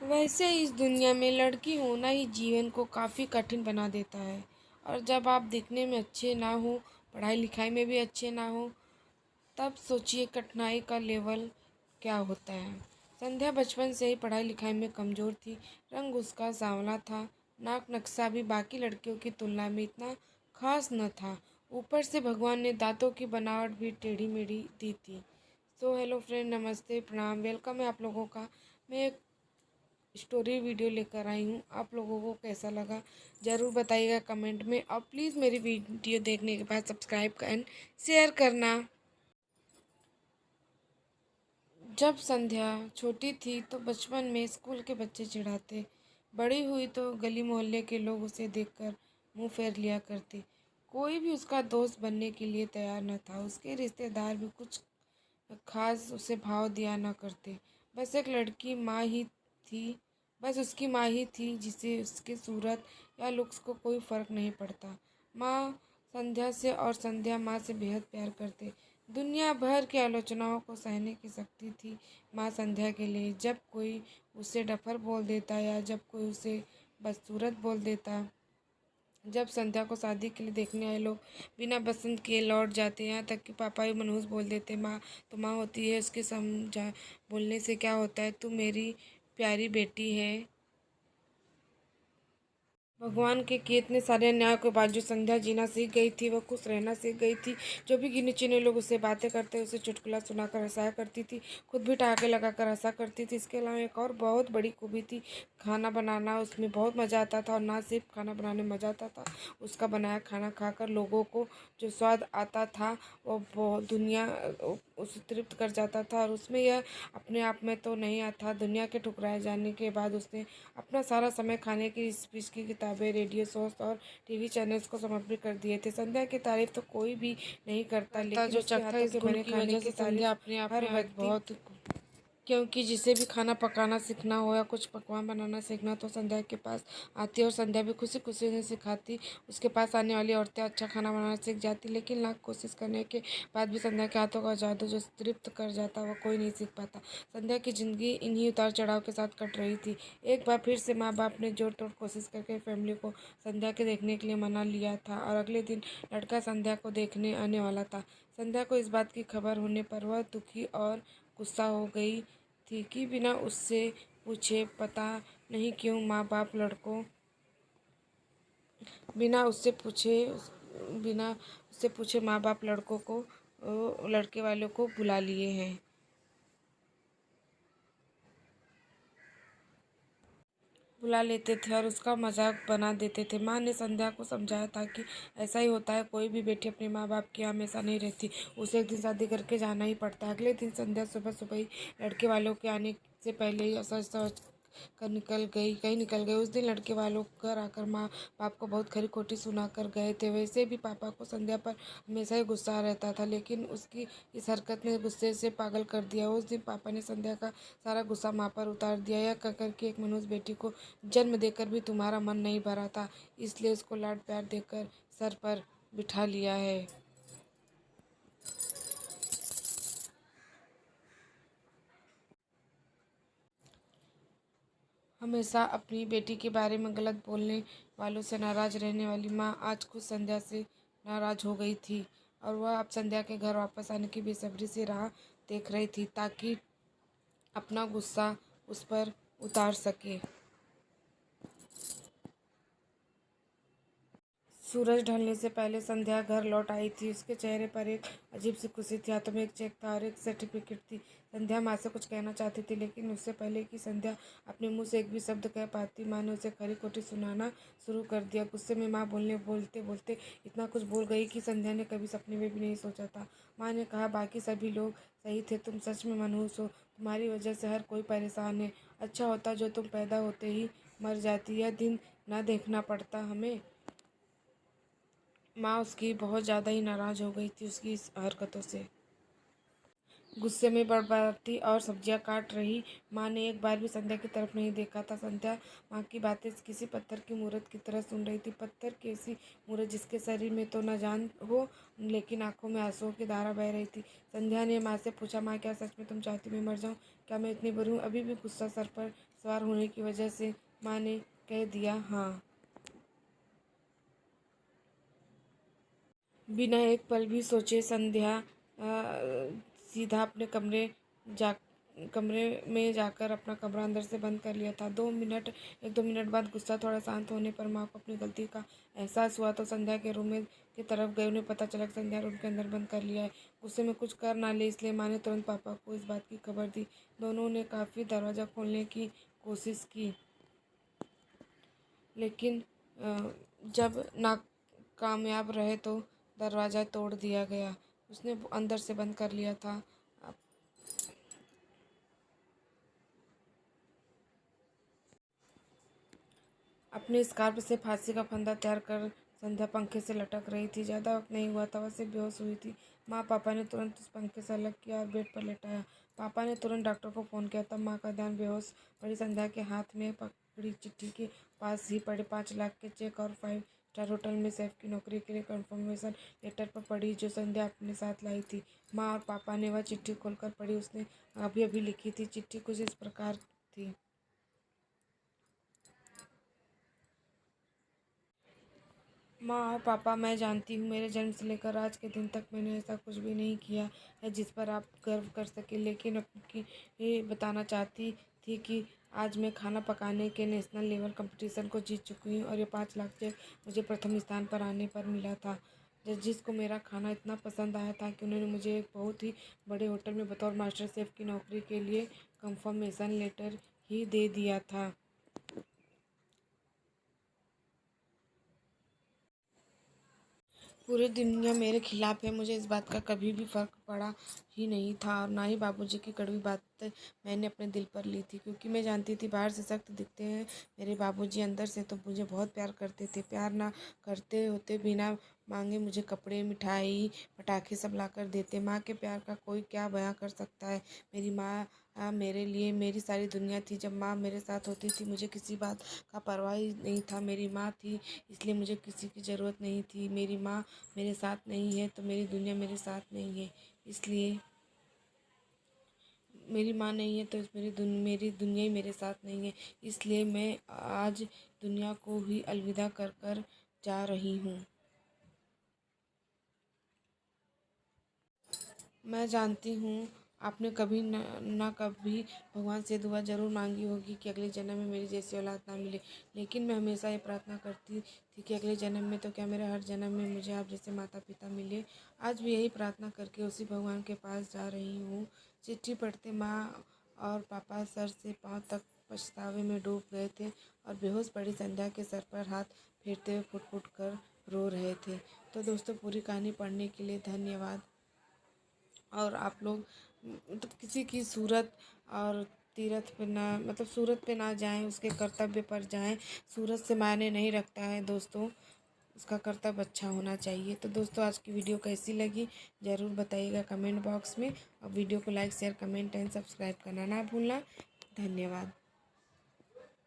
वैसे इस दुनिया में लड़की होना ही जीवन को काफ़ी कठिन बना देता है। और जब आप दिखने में अच्छे ना हो, पढ़ाई लिखाई में भी अच्छे ना हो, तब सोचिए कठिनाई का लेवल क्या होता है। संध्या बचपन से ही पढ़ाई लिखाई में कमज़ोर थी। रंग उसका सांवला था, नाक नक्शा भी बाकी लड़कियों की तुलना में इतना खास न था। ऊपर से भगवान ने दांतों की बनावट भी टेढ़ी मेढ़ी दी थी। सो हेलो फ्रेंड, नमस्ते, प्रणाम, वेलकम है आप लोगों का। मैं एक स्टोरी वीडियो लेकर आई हूँ। आप लोगों को कैसा लगा ज़रूर बताइएगा कमेंट में, और प्लीज़ मेरी वीडियो देखने के बाद सब्सक्राइब एंड शेयर करना। जब संध्या छोटी थी तो बचपन में स्कूल के बच्चे चिढ़ाते। बड़ी हुई तो गली मोहल्ले के लोग उसे देखकर मुंह फेर लिया करते। कोई भी उसका दोस्त बनने के लिए तैयार न था। उसके रिश्तेदार भी कुछ खास उसे भाव दिया न करते। बस एक लड़की माँ ही थी बस उसकी माँ ही थी जिसे उसके सूरत या लुक्स को कोई फ़र्क नहीं पड़ता। माँ संध्या से और संध्या माँ से बेहद प्यार करते। दुनिया भर की आलोचनाओं को सहने की शक्ति थी माँ संध्या के लिए। जब कोई उसे डफर बोल देता या जब कोई उसे बदसूरत बोल देता, जब संध्या को शादी के लिए देखने आए लोग बिना पसंद किए लौट जाते, यहाँ तक कि पापा भी मनहूस बोल देते, माँ तो माँ होती है, उसके समझा बोलने से क्या होता है, तू मेरी प्यारी बेटी है। भगवान के किए इतने सारे अन्याय के बावजूद संध्या जीना सीख गई थी। वह खुश रहना सीख गई थी। जो भी गिने चुने लोग उससे बातें करते उसे चुटकुला सुनाकर हंसाया करती थी, खुद भी ठहाके लगाकर हंसा करती थी। इसके अलावा एक और बहुत बड़ी खूबी थी, खाना बनाना। उसमें बहुत मज़ा आता था, और ना सिर्फ खाना बनाने में मज़ा आता था, उसका बनाया खाना खाकर लोगों को जो स्वाद आता था वो बहुत दुनिया उसे तृप्त कर जाता था। और उसमें यह अपने आप में तो नहीं आता, दुनिया के ठुकराए जाने के बाद उसने अपना सारा समय खाने की स्पीच की किताबें, रेडियो शोज और टीवी चैनल्स को समर्पित कर दिए थे। संध्या की तारीफ तो कोई भी नहीं करता, लेकिन जो उसके चखा हाथों इस के गुण बने की खाने वजह की से संध्या तारीफ अपने आप हर में आज व्यक्ति, बहुत क्योंकि जिसे भी खाना पकाना सीखना हो या कुछ पकवान बनाना सीखना तो संध्या के पास आती, और संध्या भी खुशी खुशी से सिखाती। उसके पास आने वाली औरतें अच्छा खाना बनाना सीख जाती, लेकिन लाख कोशिश करने के बाद भी संध्या के हाथों का जादू जो तृप्त कर जाता वह कोई नहीं सीख पाता। संध्या की ज़िंदगी इन्हीं उतार चढ़ाव के साथ कट रही थी। एक बार फिर से माँ बाप ने जोड़ तोड़ कोशिश करके फैमिली को संध्या के देखने के लिए मना लिया था, और अगले दिन लड़का संध्या को देखने आने वाला था। संध्या को इस बात की खबर होने पर वह दुखी और गुस्सा हो गई थी कि बिना उससे पूछे, पता नहीं क्यों माँ बाप लड़कों बिना उससे पूछे बिना उससे पूछे माँ बाप लड़कों को लड़के वालों को बुला लिए हैं। बुला लेते थे और उसका मजाक बना देते थे। माँ ने संध्या को समझाया था कि ऐसा ही होता है, कोई भी बेटी अपने माँ बाप की हमेशा नहीं रहती, उसे एक दिन शादी करके जाना ही पड़ता है। अगले दिन संध्या सुबह सुबह ही लड़के वालों के आने से पहले ही सच सच कर निकल गई। उस दिन लड़के वालों घर आकर माँ बाप को बहुत खरी खोटी सुना कर गए थे। वैसे भी पापा को संध्या पर हमेशा ही गुस्सा रहता था, लेकिन उसकी इस हरकत ने गुस्से से पागल कर दिया। उस दिन पापा ने संध्या का सारा गुस्सा माँ पर उतार दिया, यह कहकर कि एक मनुष्य बेटी को जन्म देकर भी तुम्हारा मन नहीं भरा था, इसलिए उसको लाड प्यार देकर सर पर बिठा लिया है। हमेशा अपनी बेटी के बारे में गलत बोलने वालों से नाराज रहने वाली माँ आज खुद संध्या से नाराज हो गई थी, और वह अब संध्या के घर वापस आने की बेसब्री से राह देख रही थी ताकि अपना गुस्सा उस पर उतार सके। सूरज ढलने से पहले संध्या घर लौट आई थी। उसके चेहरे पर एक अजीब सी खुशी थी। हाथों में एक चेक था और एक सर्टिफिकेट थी। संध्या माँ से कुछ कहना चाहती थी, लेकिन उससे पहले कि संध्या अपने मुंह से एक भी शब्द कह पाती, माँ ने उसे खरी खोटी सुनाना शुरू कर दिया। गुस्से में माँ बोलते बोलते इतना कुछ बोल गई कि संध्या ने कभी सपने में भी नहीं सोचा था। माँ ने कहा, बाकी सभी लोग सही थे, तुम सच में मनहूस हो, तुम्हारी वजह से हर कोई परेशान है। अच्छा होता जो तुम पैदा होते ही मर जाती, यह दिन ना देखना पड़ता हमें। माँ उसकी बहुत ज़्यादा ही नाराज़ हो गई थी उसकी इस हरकतों से। गुस्से में बड़बड़ाती और सब्जियां काट रही माँ ने एक बार भी संध्या की तरफ नहीं देखा था। संध्या माँ की बातें किसी पत्थर की मूरत की तरह सुन रही थी। पत्थर की ऐसी मूरत जिसके शरीर में तो न जान हो, लेकिन आंखों में आंसुओं की धारा बह रही थी। संध्या ने माँ से पूछा, माँ क्या सच में तुम चाहती मैं मर जाऊँ? क्या मैं इतनी बुरी हूँ? अभी भी गुस्सा सर पर सवार होने की वजह से माँ ने कह दिया हाँ। बिना एक पल भी सोचे संध्या सीधा अपने जा कमरे में जाकर अपना कमरा अंदर से बंद कर लिया था। 1-2 मिनट बाद गुस्सा थोड़ा शांत होने पर माँ को अपनी गलती का एहसास हुआ तो संध्या के रूम में की तरफ गए। उन्हें पता चला कि संध्या रूम के अंदर बंद कर लिया है। गुस्से में कुछ कर ना ले इसलिए माँ ने तुरंत पापा को इस बात की खबर दी। दोनों ने काफ़ी दरवाज़ा खोलने की कोशिश की, लेकिन जब नाकामयाब रहे तो दरवाज़ा तोड़ दिया गया। उसने अंदर से बंद कर लिया था। अपने स्कार्फ से फांसी का फंदा तैयार कर संध्या पंखे से लटक रही थी। ज़्यादा वक्त नहीं हुआ था, वह सिर्फ बेहोश हुई थी। माँ पापा ने तुरंत उस पंखे से अलग किया और बेड पर लेटाया। पापा ने तुरंत डॉक्टर को फ़ोन किया। तब माँ का ध्यान बेहोश पड़ी संध्या के हाथ में पकड़ी चिट्ठी के पास ही पड़े 5 लाख के चेक और 5 स्टार होटल में शेफ की नौकरी के लिए कंफर्मेशन लेटर पर पड़ी जो संध्या अपने साथ लाई थी। माँ और पापा ने वह चिट्ठी खोलकर पढ़ी। उसने अभी अभी लिखी थी। चिट्ठी कुछ इस प्रकार थी। माँ और पापा, मैं जानती हूँ मेरे जन्म से लेकर आज के दिन तक मैंने ऐसा कुछ भी नहीं किया है जिस पर आप गर्व कर सकें, लेकिन आपकी ये बताना चाहती थी कि आज मैं खाना पकाने के नेशनल लेवल कंपटीशन को जीत चुकी हूँ और ये 5 लाख चेक मुझे प्रथम स्थान पर आने पर मिला था। जजिस को मेरा खाना इतना पसंद आया था कि उन्होंने मुझे एक बहुत ही बड़े होटल में बतौर मास्टर शेफ़ की नौकरी के लिए कंफर्मेशन लेटर ही दे दिया था। पूरी दुनिया मेरे खिलाफ है, मुझे इस बात का कभी भी फ़र्क पड़ा ही नहीं था और ना ही बाबूजी की कड़वी बातें मैंने अपने दिल पर ली थी, क्योंकि मैं जानती थी बाहर से सख्त दिखते हैं मेरे बाबूजी, अंदर से तो मुझे बहुत प्यार करते थे। प्यार ना करते होते बिना मांगे मुझे कपड़े, मिठाई, पटाखे सब ला कर देते। माँ के प्यार का कोई क्या बयां कर सकता है। मेरी माँ मेरे लिए मेरी सारी दुनिया थी। जब माँ मेरे साथ होती थी मुझे किसी बात का परवाह ही नहीं था। मेरी माँ थी इसलिए मुझे किसी की ज़रूरत नहीं थी। मेरी माँ मेरे साथ नहीं है तो मेरी दुनिया मेरे साथ नहीं है। इसलिए मेरी माँ नहीं है तो मेरी दुनिया ही मेरे साथ नहीं है। इसलिए मैं आज दुनिया को ही अलविदा कर कर जा रही हूँ। मैं जानती हूँ आपने कभी ना कभी भगवान से दुआ ज़रूर मांगी होगी कि अगले जन्म में मेरी जैसी औलाद ना मिले, लेकिन मैं हमेशा ये प्रार्थना करती थी कि अगले जन्म में तो क्या मेरे हर जन्म में मुझे आप जैसे माता पिता मिले। आज भी यही प्रार्थना करके उसी भगवान के पास जा रही हूँ। चिट्ठी पढ़ते माँ और पापा सर से पाँव तक पछतावे में डूब गए थे और बेहोश पड़ी संध्या के सर पर हाथ फेरते हुए फुट फुट कर रो रहे थे। तो दोस्तों, पूरी कहानी पढ़ने के लिए धन्यवाद। और आप लोग मतलब किसी की सूरत और तीरथ पे ना मतलब सूरत पे ना जाएं, उसके कर्तव्य पर जाएं। सूरत से मायने नहीं रखता है दोस्तों, उसका कर्तव्य अच्छा होना चाहिए। तो दोस्तों, आज की वीडियो कैसी लगी ज़रूर बताइएगा कमेंट बॉक्स में और वीडियो को like share comment and subscribe करना ना भूलना। धन्यवाद।